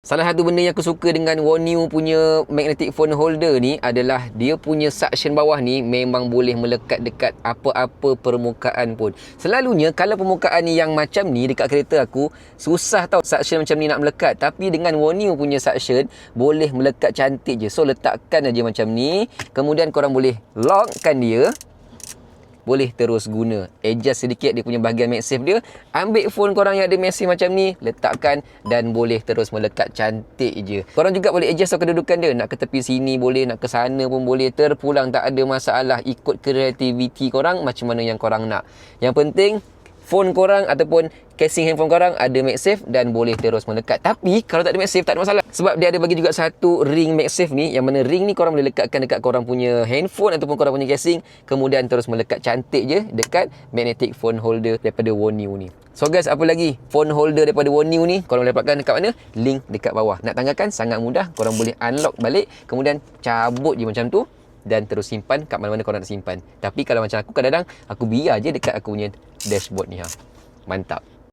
Salah satu benda yang aku suka dengan Wonyu punya magnetic phone holder ni adalah dia punya suction bawah ni memang boleh melekat dekat apa-apa permukaan pun. Selalunya kalau permukaan ni yang macam ni dekat kereta aku, susah tau suction macam ni nak melekat. Tapi dengan Wonyu punya suction, boleh melekat cantik je. So letakkan aja macam ni, kemudian korang boleh lockkan dia. Boleh terus guna. Adjust sedikit dia punya bahagian MagSafe dia. Ambil phone korang yang ada MagSafe macam ni, letakkan dan boleh terus melekat cantik je. Korang juga boleh adjust kedudukan dia. Nak ke tepi sini boleh, nak ke sana pun boleh. Terpulang tak ada masalah. Ikut kreativiti korang macam mana yang korang nak. Yang penting phone korang ataupun casing handphone korang ada MagSafe dan boleh terus melekat. Tapi kalau tak ada MagSafe tak ada masalah. Sebab dia ada bagi juga satu ring MagSafe ni, yang mana ring ni korang boleh lekatkan dekat korang punya handphone ataupun korang punya casing, kemudian terus melekat cantik je dekat magnetic phone holder daripada Wonyu ni. So guys, apa lagi phone holder daripada Wonyu ni korang boleh dapatkan dekat mana? Link dekat bawah. Nak tanggalkan sangat mudah. Korang boleh unlock balik, kemudian cabut je macam tu dan terus simpan kat mana-mana korang nak simpan. Tapi kalau macam aku, kadang-kadang aku biar je dekat aku punya dashboard ni. Mantap.